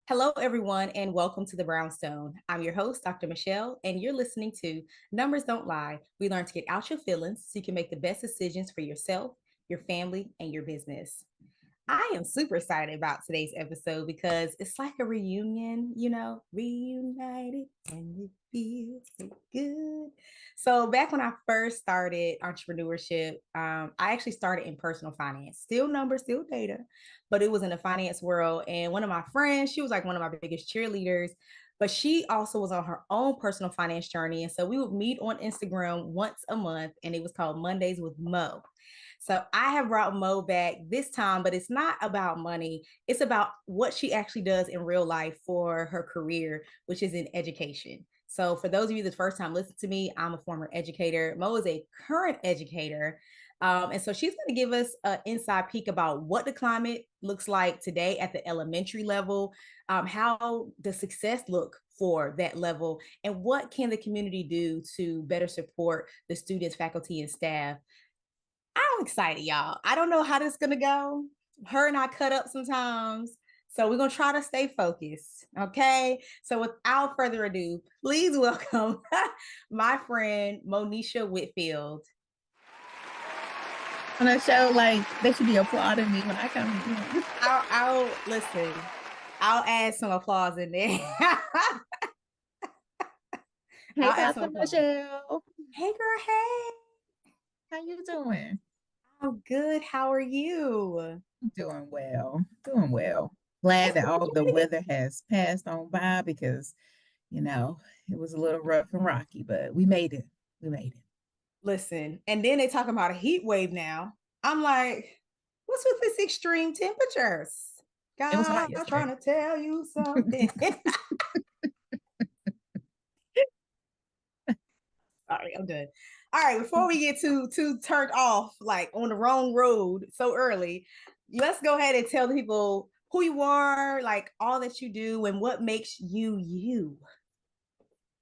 Hello, everyone, and welcome to the Brownstone. I'm your host, Dr. Michele, and you're listening to Numbers Don't Lie. We learn to get out your feelings so you can make the best decisions for yourself, your family, and your business. I am super excited about today's episode because it's like a reunion, reunited and it feels so good. So, back when I first started entrepreneurship, I actually started in personal finance, still numbers, still data, but it was in the finance world. And one of my friends, she was like one of my biggest cheerleaders, but she also was on her own personal finance journey. And so we would meet on Instagram once a month, and it was called Mondays with Mo. So I have brought Mo back this time, but it's not about money. It's about what she actually does in real life for her career, which is in education. So for those of you the first time listen to me, I'm a former educator. Mo is a current educator. And so she's going to give us an inside peek about what the climate looks like today at the elementary level, how does success look for that level, and what can the community do to better support the students, faculty, and staff. I'm excited, y'all. I don't know how this is gonna go. Her and I cut up sometimes. So we're gonna try to stay focused. Okay. So without further ado, please welcome my friend Monisha Whitfield. On a show, like they should be applauding me when I come in. I'll listen. I'll add some applause in there. Hey, I'll add some Dr. applause. Michelle, Hey girl, hey. how you doing? I'm good. How are you? Doing well, doing well. Glad That's that good. all You the made it. weather has passed on by because, it was a little rough and rocky, but we made it. We made it. Listen, and then they talk about a heat wave now. I'm like, what's with this extreme temperatures? It was God, hot I'm yesterday. trying to tell you something. Sorry, I'm done. All right, before we get too turned off, like on the wrong road so early, let's go ahead and tell the people who you are, like all that you do, and what makes you you.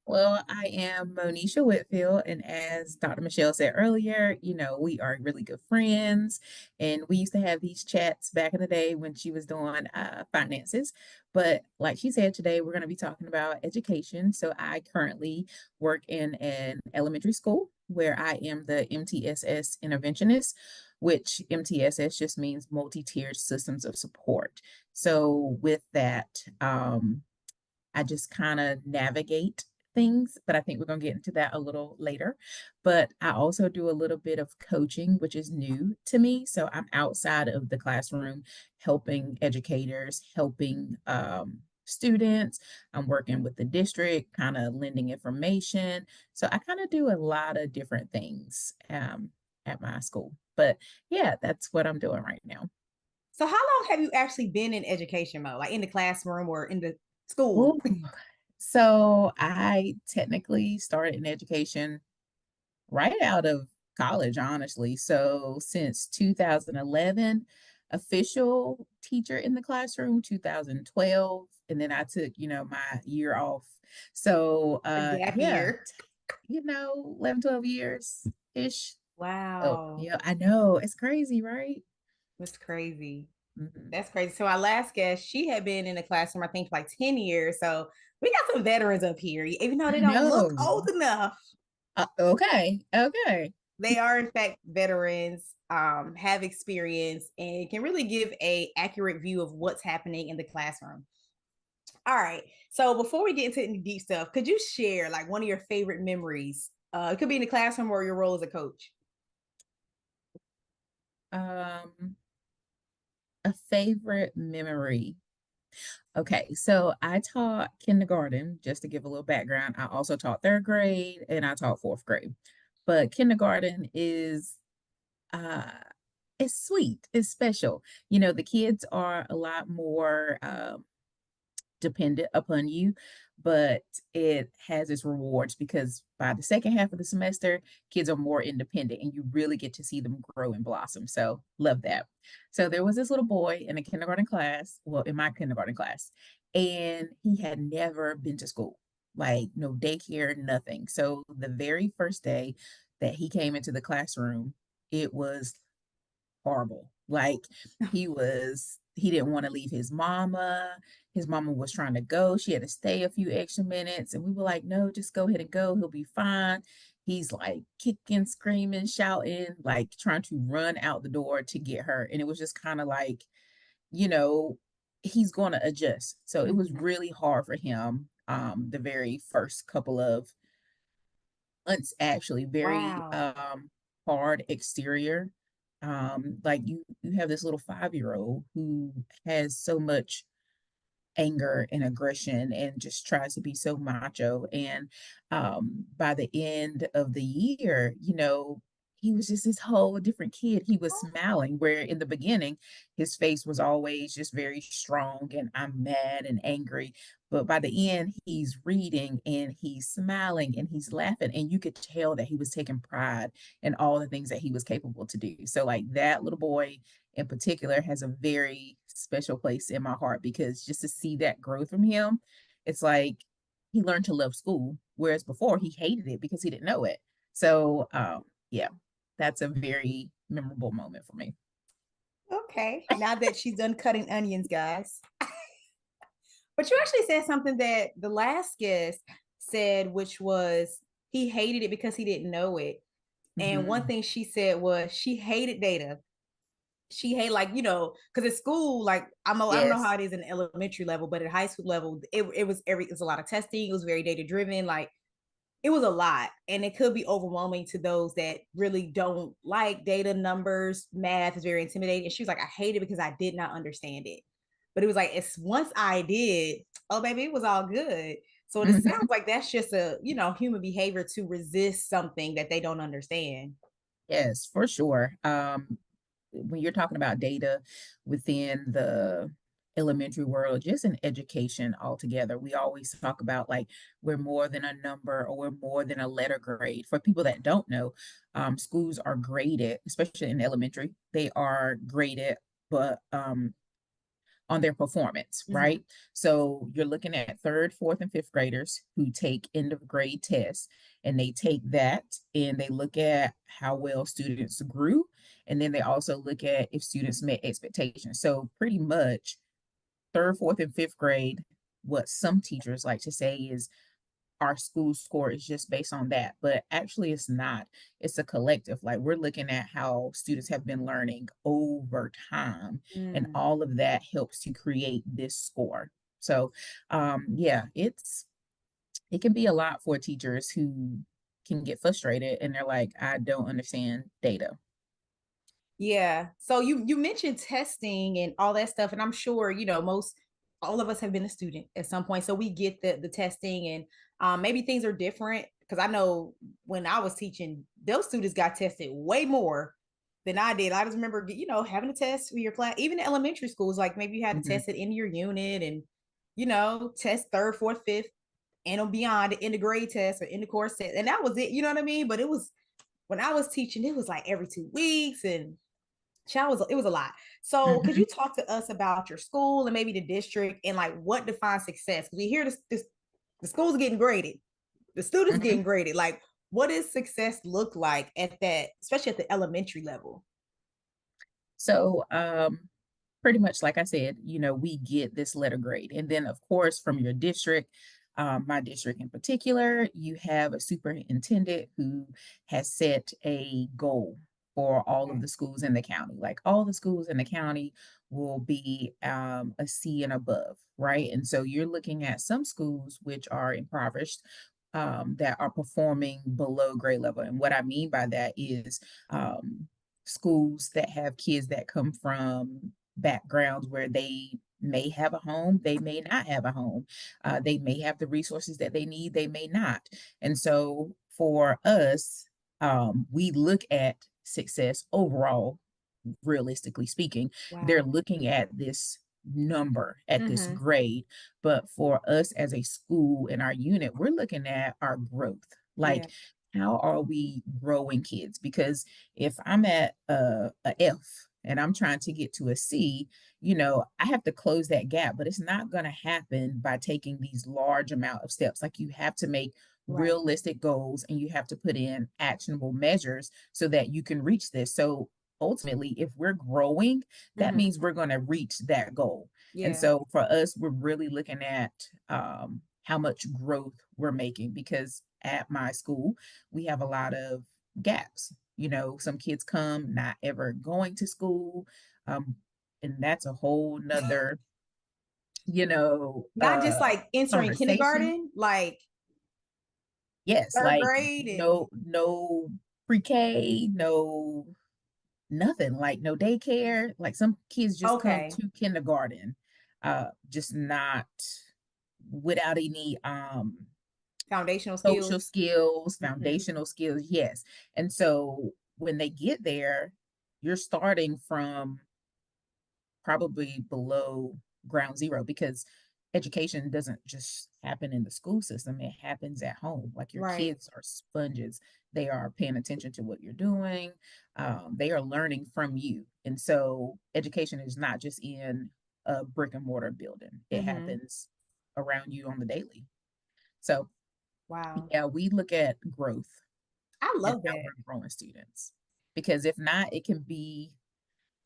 Well, I am Monisha Whitfield, and as Dr. Michelle said earlier, we are really good friends, and we used to have these chats back in the day when she was doing finances. But like she said, today we're going to be talking about education. So I currently work in an elementary school where I am the MTSS interventionist, which MTSS just means multi-tiered systems of support. So with that, I just kind of navigate things, but I think we're going to get into that a little later. But I also do a little bit of coaching, which is new to me. So I'm outside of the classroom helping educators, helping students. I'm working with the district, kind of lending information. So I kind of do a lot of different things at my school. But yeah, that's what I'm doing right now. So, how long have you actually been in education mode, like in the classroom or in the school? Ooh. So I technically started in education right out of college, honestly. So since 2011, official teacher in the classroom, 2012, and then I took, my year off. So A gap yeah, year. 11, 12 years ish. Oh, Wow, yeah, I know. It's crazy, right? that's crazy. Mhm. That's crazy. So our last guest, she had been in the classroom, I think, for like 10 years. So we got some veterans up here, even though they I don't look know. old enough. Okay. Okay. They are, in fact, veterans, have experience, and can really give a accurate view of what's happening in the classroom. All right. So before we get into any deep stuff, could you share like one of your favorite memories? It could be in the classroom or your role as a coach. Um, a favorite memory. Okay, so I taught kindergarten, just to give a little background. I also taught third grade and I taught fourth grade. But kindergarten is uh it's sweet, it's special. The kids are a lot more dependent upon you, but it has its rewards because by the second half of the semester, kids are more independent and you really get to see them grow and blossom. So, love that. So, there was this little boy in a kindergarten class, well, in my kindergarten class, and he had never been to school, like no daycare, nothing. So, the very first day that he came into the classroom, it was horrible. Like he was he didn't want to leave his mama. His mama was trying to go. She had to stay a few extra minutes. And we were like, no, just go ahead and go. He'll be fine. He's like kicking, screaming, shouting, like trying to run out the door to get her. And it was just kind of like, you know, he's going to adjust. So it was Mhm. really hard for him the very first couple of months, actually, very Wow. hard exterior. Like you have this little 5-year-old who has so much anger and aggression and just tries to be so macho. And by the end of the year, he was just this whole different kid. He was smiling, where in the beginning, his face was always just very strong and I'm mad and angry. But by the end, he's reading and he's smiling and he's laughing. And you could tell that he was taking pride in all the things that he was capable to do. So, like, that little boy in particular has a very special place in my heart, because just to see that growth from him, it's like he learned to love school, whereas before he hated it because he didn't know it. So, yeah, that's a very memorable moment for me. Okay. Now that she's done cutting onions, guys. But you actually said something that the last guest said, which was he hated it because he didn't know it. And one Mhm. thing she said was she hated data. She hated, like, because at school, like, I don't know how Yes. it is in elementary level, but at high school level, it was a lot of testing. It was very data driven. Like, it was a lot, and it could be overwhelming to those that really don't like data, numbers, math is very intimidating. And she was like, I hate it because I did not understand it. But it was like, it's once I did, oh baby, it was all good. So it sounds Mhm. like that's just a, human behavior to resist something that they don't understand. Yes, for sure. When you're talking about data within the elementary world, just in education altogether, we always talk about like we're more than a number or we're more than a letter grade. For people that don't know, schools are graded, especially in elementary, they are graded, but on their performance, Mm-hmm. right? So you're looking at third, fourth, and fifth graders who take end of grade tests, and they take that and they look at how well students grew. And then they also look at if students met expectations. So pretty much third, fourth, and fifth grade, what some teachers like to say is our school score is just based on that, but actually it's not. It's a collective. Like, we're looking at how students have been learning over time, and Mm. all of that helps to create this score. So, yeah, it can be a lot for teachers who can get frustrated and they're like, I don't understand data. Yeah. So you mentioned testing and all that stuff, and I'm sure most all of us have been a student at some point, so we get the testing, and maybe things are different because I know when I was teaching, those students got tested way more than I did. I just remember having a test for your class, even in elementary schools, like maybe you had to Mhm, test it in your unit, and test third, fourth, fifth, and beyond in the grade test or in the course test, and that was it. You know what I mean? But it was when I was teaching, it was like every 2 weeks, and it was a lot. So could mhm, you talk to us about your school and maybe the district and like what defines success? Because we hear this the school's getting graded, the students mhm. getting graded. Like, what does success look like at that, especially at the elementary level? So, pretty much like I said, we get this letter grade. And then, of course, from your district, my district in particular, you have a superintendent who has set a goal for all of Okay. the schools in the county. Like, all the schools in the county will be a C and above, right? And so you're looking at some schools which are impoverished. That are performing below grade level. And what I mean by that is schools that have kids that come from backgrounds where they may have a home, they may not have a home. They may have the resources that they need, they may not. And so for us, we look at success overall, realistically speaking. They're Wow. looking at this number, at this Mm-hmm. grade. But for us as a school in our unit, we're looking at our growth. Yeah. Like, how are we growing kids? Because if I'm at a F and I'm trying to get to a C, I have to close that gap, but it's not going to happen by taking these large amount of steps. Like, you have to make Right. realistic goals and you have to put in actionable measures so that you can reach this. So ultimately, if we're growing, that Mm-hmm. means we're going to reach that goal. And Yeah. so for us, we're really looking at how much growth we're making, because at my school, we have a lot of gaps. Some kids come not ever going to school. Um, and that's a whole nother, you know, Not just uh, like entering conversation. kindergarten, like Yes, third like grade and no pre-K, no nothing, like no daycare. Like some kids just come okay, to kindergarten, just not without any foundational social skills. skills, Mm-hmm. foundational skills, yes. And so when they get there, you're starting from probably below ground zero, because education doesn't just happen in the school system, it happens at home. Like, your Right. kids are sponges. They are paying attention to what you're doing. They are learning from you. And so education is not just in a brick and mortar building, it Mm-hmm. happens around you on the daily. So Wow. yeah, we look at growth I and love how that. we're growing students, because if not, it can be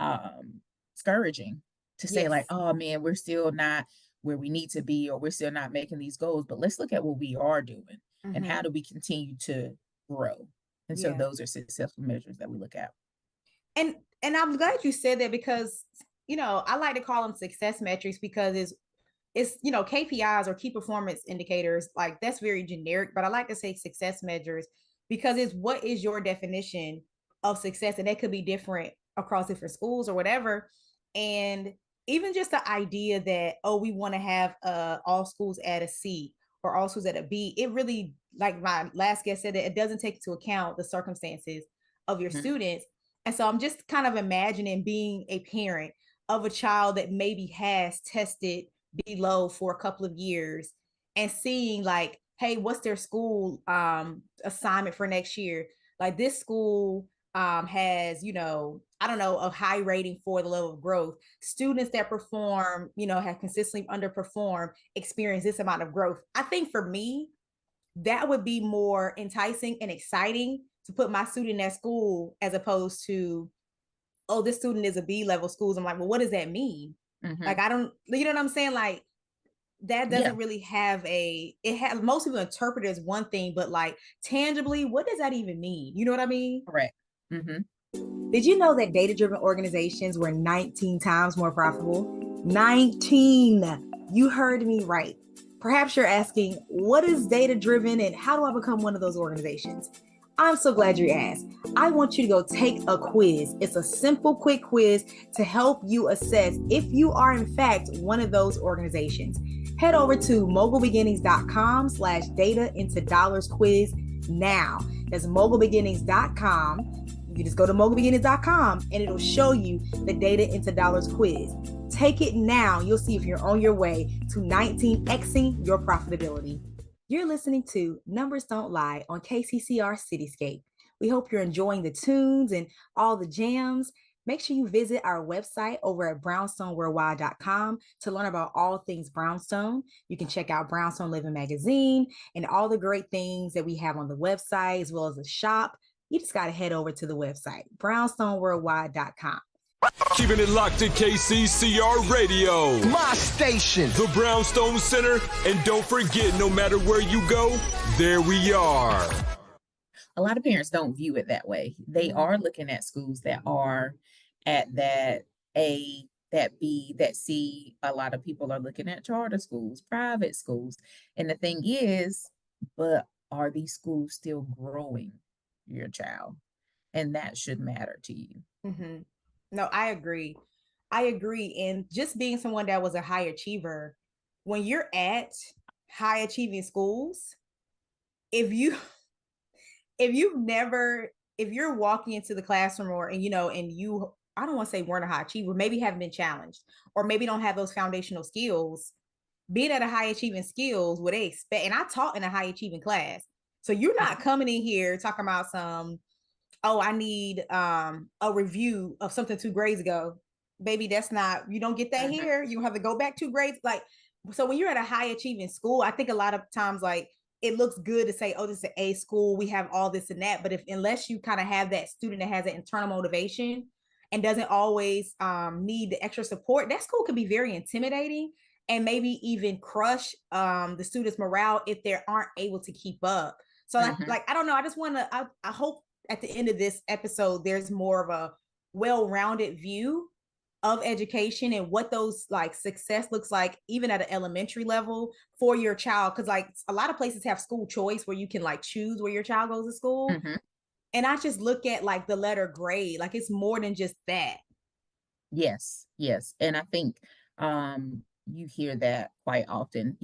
um discouraging to say, like, Yes. oh man, we're still not where we need to be, or we're still not making these goals. But let's look at what we are doing, and how Mm-hmm. do we continue to grow. And so Yeah. those are successful measures that we look at. And I'm glad you said that because I like to call them success metrics because it's KPIs or key performance indicators, like that's very generic, but I like to say success measures because it's what is your definition of success, and that could be different across different schools or whatever. And even just the idea that, oh, we want to have all schools at a C or all schools at a B, it really, like my last guest said, that it doesn't take into account the circumstances of your Mhm. students. And so I'm just kind of imagining being a parent of a child that maybe has tested below for a couple of years and seeing, like, hey, what's their school assignment for next year? Like, this school has, I don't know, a high rating for the level of growth. Students that perform, have consistently underperformed, experience this amount of growth. I think for me, that would be more enticing and exciting to put my student in that school as opposed to, oh, this student is a B level schools. I'm like, well, what does that mean? Like, Mhm. I don't, what I'm saying? Like, that Yeah, doesn't really have it has, most people interpret it as one thing, but like tangibly, what does that even mean? You know what I mean? correct. Mhm. Did you know that data driven organizations were 19 times more profitable? 19. You heard me right. Perhaps you're asking, what is data driven and how do I become one of those organizations? I'm so glad you asked. I want you to go take a quiz. It's a simple, quick quiz to help you assess if you are, in fact, one of those organizations. Head over to mogulbeginnings.com/data into dollars quiz now. That's mogulbeginnings.com. You can just go to mogulbeginnings.com and it'll show you the data into dollars quiz. Take it now. You'll see if you're on your way to 19xing your profitability. You're listening to Numbers Don't Lie on KCCR Cityscape. We hope you're enjoying the tunes and all the jams. Make sure you visit our website over at brownstoneworldwide.com to learn about all things Brownstone. You can check out Brownstone Living Magazine and all the great things that we have on the website, as well as the shop. You just got to head over to the website, brownstoneworldwide.com. Keeping it locked to KCCR Radio, my station, the Brownstone Center. And don't forget, no matter where you go, there we are. A lot of parents don't view it that way. They Mm-hmm. are looking at schools that are at that A, that B, that C. A lot of people are looking at charter schools, private schools. And the thing is, but are these schools still growing your child? And that should matter to you. Mm-hmm. No, I agree. I agree. And just being someone that was a high achiever, when you're at high achieving schools, if you if you've never if you're walking into the classroom or and you, I don't want to say weren't a high achiever, maybe haven't been challenged or maybe don't have those foundational skills, being at a high achieving skills, what they expect. And I taught in a high achieving class. So you're not coming in here talking about some, oh, I need a review of something 2 grades ago. Baby, that's not, you don't get that Mhm. here. You have to go back 2 grades. Like, so when you're at a high achieving school, I think a lot of times, like, it looks good to say, oh, this is an A school, we have all this and that. But if unless you kind of have that student that has that internal motivation, and doesn't always need the extra support, that school can be very intimidating and maybe even crush the students' morale if they aren't able to keep up. So like I don't know. I just want to. I hope at the end of this episode there's more of a well-rounded view of education and what those like success looks like even at an elementary level for your child, because like a lot of places have school choice where you can like choose where your child goes to school, and I just look at like the letter grade like it's more than just that. Yes, yes. And I think you hear that quite often.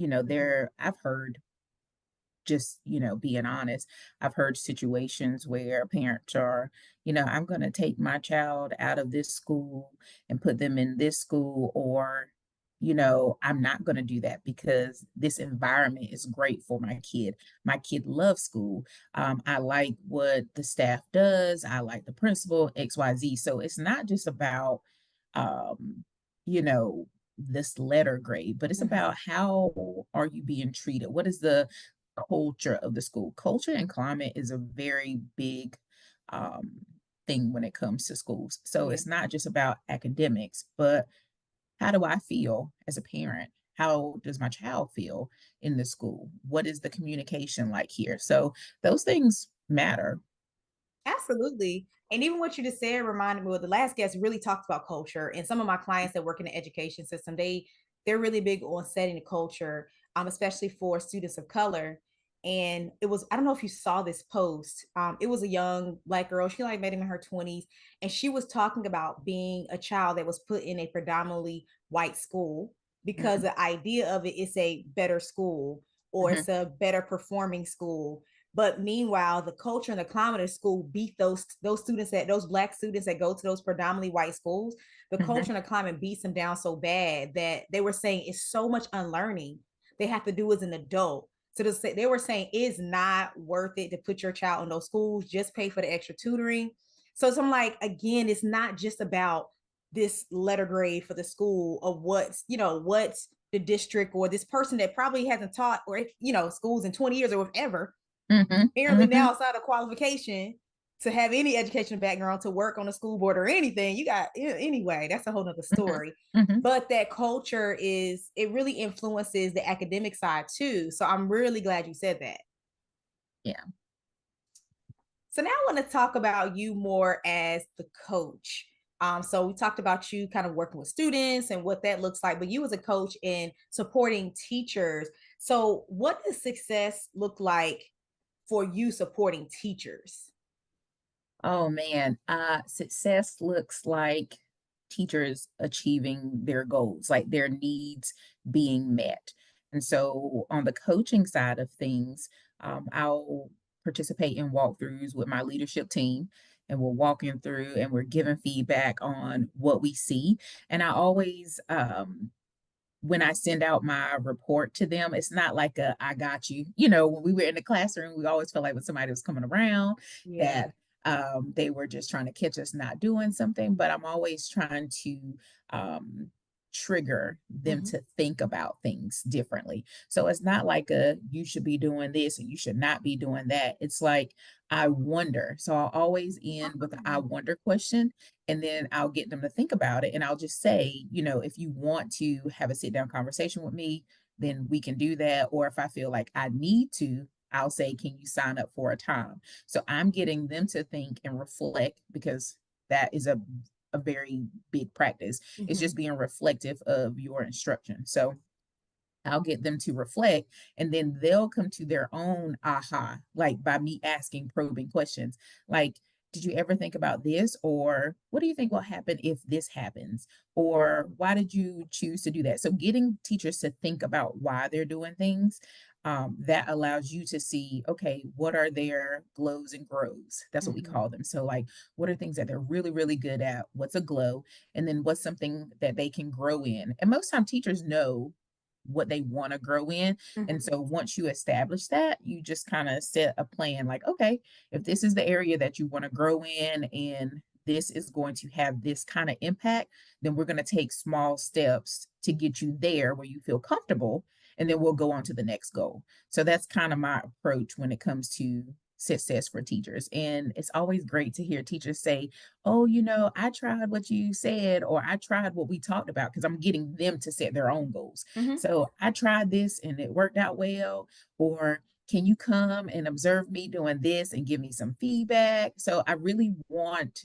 I've heard, just, being honest, I've heard situations where parents are, I'm going to take my child out of this school and put them in this school, or, I'm not going to do that because this environment is great for my kid. My kid loves school. I like what the staff does. I like the principal, XYZ. So it's not just about, um, you know, this letter grade, but it's about how are you being treated? What is the culture of the school? Culture and climate is a very big um, thing when it comes to schools. So Yeah, it's not just about academics, but how do I feel as a parent? How does my child feel in the school? What is the communication like here? So those things matter. absolutely. And even what you just said reminded me of the last guest really talked about culture. And some of my clients that work in the education system, they're really big on setting the culture, especially for students of color. And it was, I don't know if you saw this post. It was a young Black girl. She like made him in her 20s. And she was talking about being a child that was put in a predominantly white school because Mhm, the idea of it is a better school or mhm, it's a better performing school. But meanwhile, the culture and the climate of school beat those students, that those Black students that go to those predominantly white schools. The mhm, culture and the climate beats them down so bad that they were saying it's so much unlearning they have to do as an adult. So they were saying it's not worth it to put your child in those schools. Just pay for the extra tutoring. So I'm like, again, it's not just about this letter grade for the school of what's the district or this person that probably hasn't taught or schools in 20 years or whatever, mhm, apparently mhm, now it's not a qualification to have any education background to work on a school board or anything. You got anyway, that's a whole nother mhm, story. mhm. But that culture it really influences the academic side too. So I'm really glad you said that. Yeah. So now I want to talk about you more as the coach. So we talked about you kind of working with students and what that looks like, but you as a coach in supporting teachers. So what does success look like for you supporting teachers? Oh man, success looks like teachers achieving their goals, like their needs being met. And so on the coaching side of things, I'll participate in walkthroughs with my leadership team, and we're walking through and we're giving feedback on what we see. And I always when I send out my report to them, it's not like a I got you. When we were in the classroom, we always felt like when somebody was coming around Yeah. that they were just trying to catch us not doing something, but I'm always trying to um, trigger them Mhm. to think about things differently. So it's not like a you should be doing this and you should not be doing that. It's like I wonder. So I'll always end with the I Oh. wonder question, and then I'll get them to think about it. And I'll just say, if you want to have a sit down conversation with me, then we can do that. Or if I feel like I need to, I'll say, can you sign up for a time? So I'm getting them to think and reflect, because that is a very big practice. It's Mhm. just being reflective of your instruction. So I'll get them to reflect, and then they'll come to their own aha, like by me asking probing questions. Like, did you ever think about this? Or what do you think will happen if this happens? Or why did you choose to do that? So, getting teachers to think about why they're doing things, that allows you to see, okay, what are their glows and grows? That's what we Mhm. call them. So, like, what are things that they're really, really good at? What's a glow? And then what's something that they can grow in? And most time, teachers know what they want to grow in. And Mhm. so once you establish that, you just kind of set a plan like, okay, if this is the area that you want to grow in and this is going to have this kind of impact, then we're going to take small steps to get you there where you feel comfortable. And then we'll go on to the next goal. So that's kind of my approach when it comes to success for teachers. And it's always great to hear teachers say, oh, I tried what you said, or I tried what we talked about, because I'm getting them to set their own goals. Mhm. So I tried this and it worked out well, or can you come and observe me doing this and give me some feedback? So I really want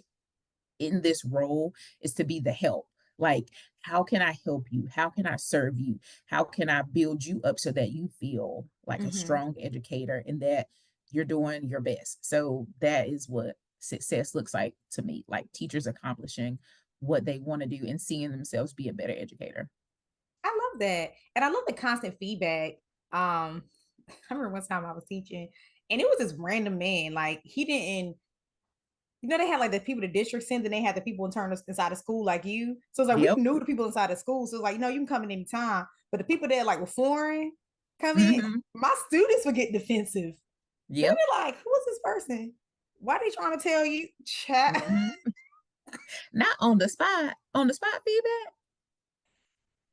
in this role is to be the help. Like, how can I help you? How can I serve you? How can I build you up so that you feel like a Mhm. strong educator and that you're doing your best? So that is what success looks like to me, like teachers accomplishing what they want to do and seeing themselves be a better educator. I love that. And I love the constant feedback. I remember one time I was teaching and it was this random man. Like he didn't, they had like the people the district sends and they had the people internal inside the school like you. So it's like we Yep. knew the people inside the school. So it's like, you can come in anytime. But the people that like were foreign come in, Hmm. my students would get defensive. They'd Yep. be like, who is this person? Why are they trying to tell you? Chat. Hmm. Not on the spot, on the spot feedback.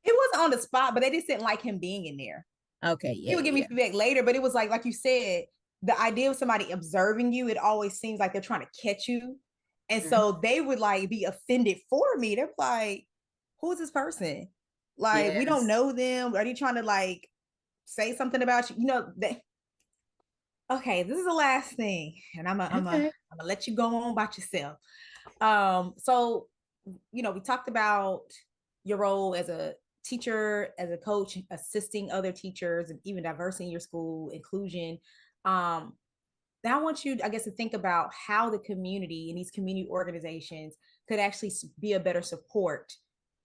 It wasn't on the spot, but they just didn't like him being in there. Okay. He Yeah. would give me Yeah. feedback later, but it was like you said, the idea of somebody observing you, it always seems like they're trying to catch you. And Yeah. so they would like be offended for me. They're like, who is this person? Like, we don't Yes. know them. Are they trying to like say something about you? Okay, this is the last thing. And Okay. I'm gonna let you go on about yourself. So we talked about your role as a teacher, as a coach, assisting other teachers, and even diversity in your school, inclusion. Um, Now I want you, I guess, to think about how the community and these community organizations could actually be a better support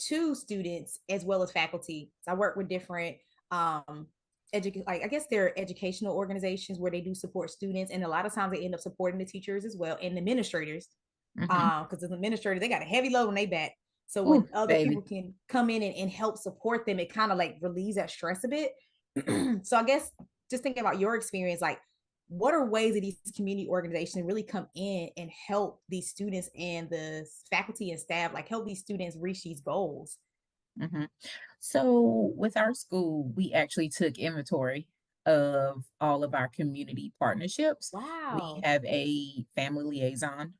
to students as well as faculty. So I work with different like I guess they're educational organizations where they do support students, and a lot of times they end up supporting the teachers as well and the administrators, Hmm. because as administrators they got a heavy load on their back. So Ooh, when other baby. people can come in and help support them, it kind of like relieves that stress a bit. So I guess just thinking about your experience, like what are ways that these community organizations really come in and help these students and the faculty and staff, like help these students reach these goals? Hmm. So with our school, we actually took inventory of all of our community partnerships. We Wow. have a family liaison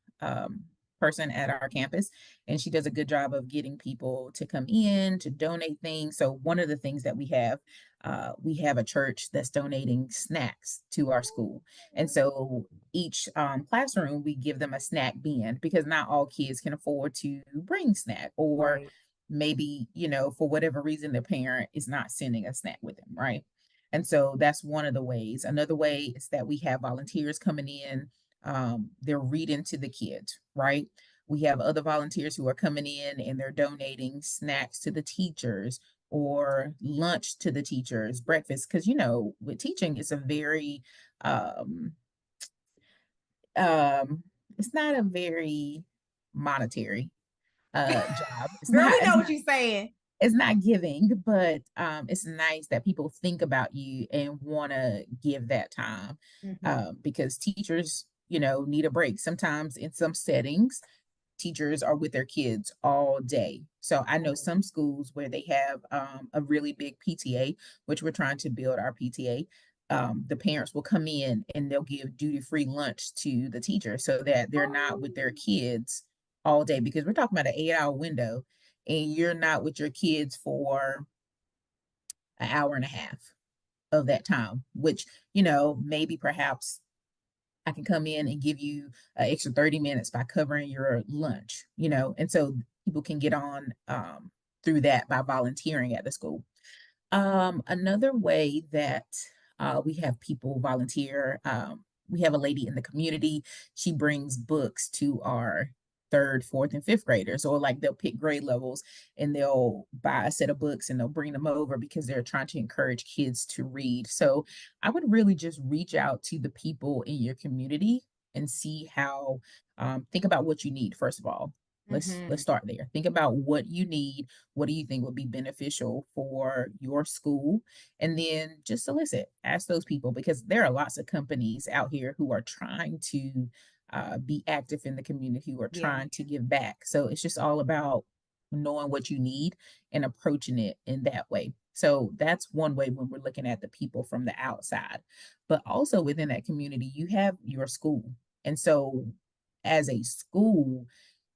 person at our campus, and she does a good job of getting people to come in to donate things. So one of the things that we have a church that's donating snacks to our school, and so each classroom we give them a snack bin because not all kids can afford to bring snack, or Right. maybe, for whatever reason, the parent is not sending a snack with them, right? And so that's one of the ways. Another way is that we have volunteers coming in. They're reading to the kids, right? We have other volunteers who are coming in and they're donating snacks to the teachers or lunch to the teachers, breakfast. Because, with teaching, it's a very, um, um, it's not a very monetary job. It's Girl, not, we it's know what not you're saying. it's not giving, but it's nice that people think about you and want to give that time, Mm-hmm. because teachers, need a break. Sometimes in some settings, teachers are with their kids all day. So I know Right. some schools where they have a really big PTA, which we're trying to build our PTA. The parents will come in and they'll give duty-free lunch to the teacher so that they're not with their Oh, kids all day, because we're talking about an 8 hour window and you're not with your kids for an hour and a half of that time, which, maybe perhaps I can come in and give you an extra 30 minutes by covering your lunch, and so people can get on through that by volunteering at the school. Another way that we have people volunteer, we have a lady in the community. She brings books to our third, fourth, and fifth graders, or like they'll pick grade levels and they'll buy a set of books and they'll bring them over because they're trying to encourage kids to read. So I would really just reach out to the people in your community and see how, think about what you need, first of all. Let's mm-hmm. start there. Think about what you need. What do you think would be beneficial for your school? And then just solicit, ask those people, because there are lots of companies out here who are trying to be active in the community, who are Yeah. trying to give back. So it's just all about knowing what you need and approaching it in that way. So that's one way when we're looking at the people from the outside. But also within that community, you have your school. And so as a school,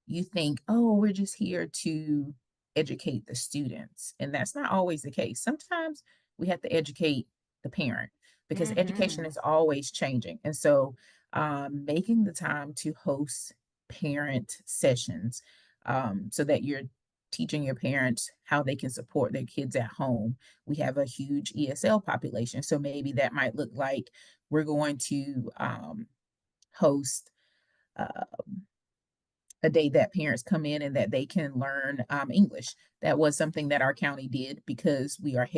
you think, oh, we're just here to educate the students. And that's not always the case. Sometimes we have to educate the parent because education Mm-hmm. is always changing. And so making the time to host parent sessions so that you're teaching your parents how they can support their kids at home. We have a huge ESL population. So maybe that might look like we're going to host uh, a day that parents come in and that they can learn English. That was something that our county did because we are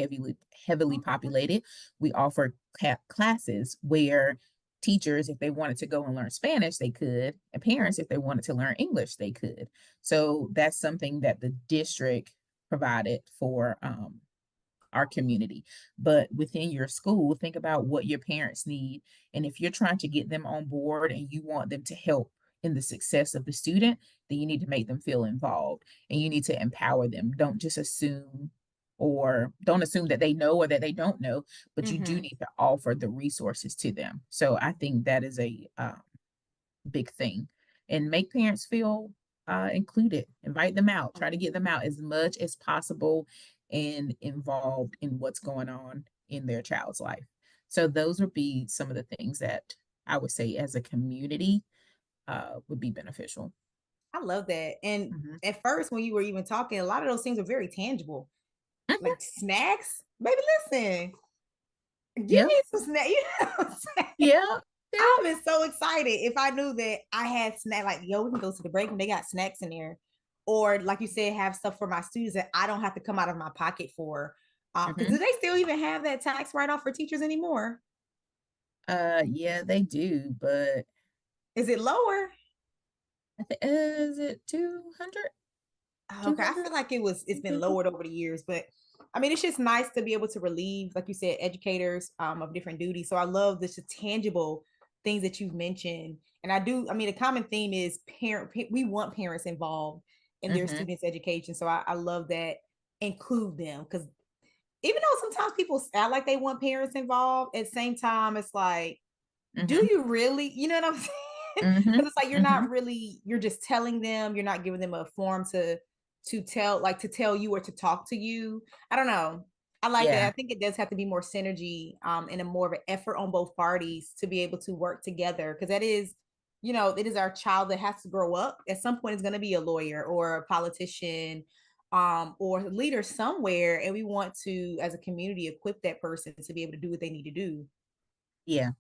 heavily populated. We offer classes where teachers, if they wanted to go and learn Spanish, they could, and parents, if they wanted to learn English, they could. So that's something that the district provided for our community. But within your school, think about what your parents need. And if you're trying to get them on board and you want them to help in the success of the student, then you need to make them feel involved and you need to empower them. Don't just assume or don't assume that they know or that they don't know, but you do Mm-hmm. need to offer the resources to them. So I think that is a big thing. And make parents feel included, invite them out, try to get them out as much as possible and involved in what's going on in their child's life. So those would be some of the things that I would say as a community would be beneficial. I love that. And Mhm. at first, when you were even talking, a lot of those things are very tangible, Mhm. like snacks. Baby, listen, give Yeah, me some snacks. You know what I'm saying? yeah, yeah. I've been so excited if I knew that I had snack, like, yo, we can go to the break and they got snacks in there. Or like you said, have stuff for my students that I don't have to come out of my pocket for. Because Hmm. do they still even have that tax write-off for teachers anymore? Yeah, they do, but Is it lower? is it 200? Okay, I feel like it's been 250? lowered over the years, but I mean it's just nice to be able to relieve, like you said, educators of different duties. So I love this tangible things that you've mentioned. And I mean, a common theme is we want parents involved in their Hmm. students' education. So I love that, include them, because even though sometimes people sound like they want parents involved, at the same time, it's like, do Hmm. you really, you know what I'm saying? Hmm. Because it's like you're Hmm. not really, you're just telling them, you're not giving them a form to tell, like to tell you or to talk to you. I don't know. I like that. Yeah, I think it does have to be more synergy and a more of an effort on both parties to be able to work together. Because that is, it is our child that has to grow up. At some point, it's going to be a lawyer or a politician or a leader somewhere. And we want to, as a community, equip that person to be able to do what they need to do. yeah,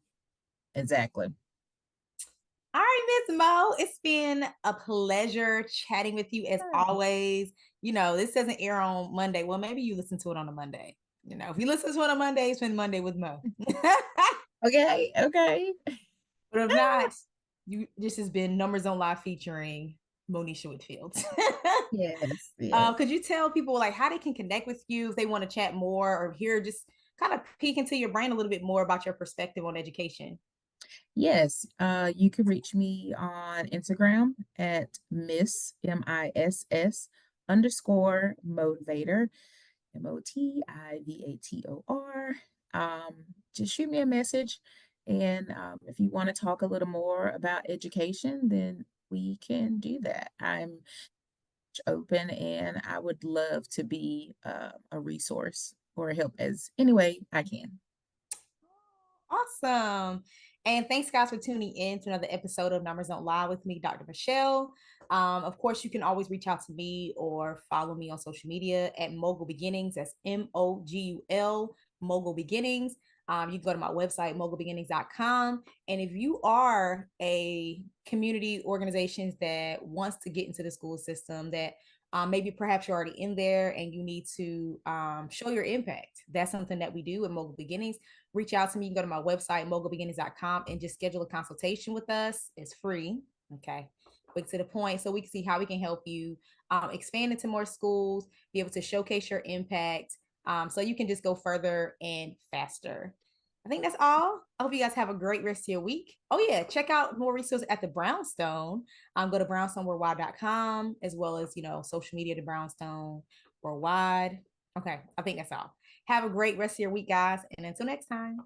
exactly. All right, Miss Mo, it's been a pleasure chatting with you as Sure. always. This doesn't air on Monday. Well, maybe you listen to it on a Monday. If you listen to it on Monday, spend Monday with Mo. Okay, okay. But if not, this has been Numbers on Live featuring Monisha Whitfield. Yes, yes. Could you tell people like how they can connect with you if they want to chat more or hear just kind of peek into your brain a little bit more about your perspective on education? Yes, you can reach me on Instagram at Miss underscore motivator, Motivator. Just shoot me a message. And if you want to talk a little more about education, then we can do that. I'm open and I would love to be a resource or help as any way I can. Awesome. And thanks, guys, for tuning in to another episode of Numbers Don't Lie with me, Dr. Michelle. Of course, you can always reach out to me or follow me on social media at Mogul Beginnings. That's Mogul, Mogul Beginnings. You can go to my website, mogulbeginnings.com. And if you are a community organization that wants to get into the school system, that maybe perhaps you're already in there and you need to show your impact, that's something that we do at Mogul Beginnings. Reach out to me. You can go to my website, mogulbeginnings.com, and just schedule a consultation with us. It's free. Okay. Quick to the point so we can see how we can help you expand into more schools, be able to showcase your impact so you can just go further and faster. I think that's all. I hope you guys have a great rest of your week. Oh yeah, check out more resources at the Brownstone. Go to brownstoneworldwide.com as well as, social media, the Brownstone Worldwide. Okay, I think that's all. Have a great rest of your week, guys. And until next time.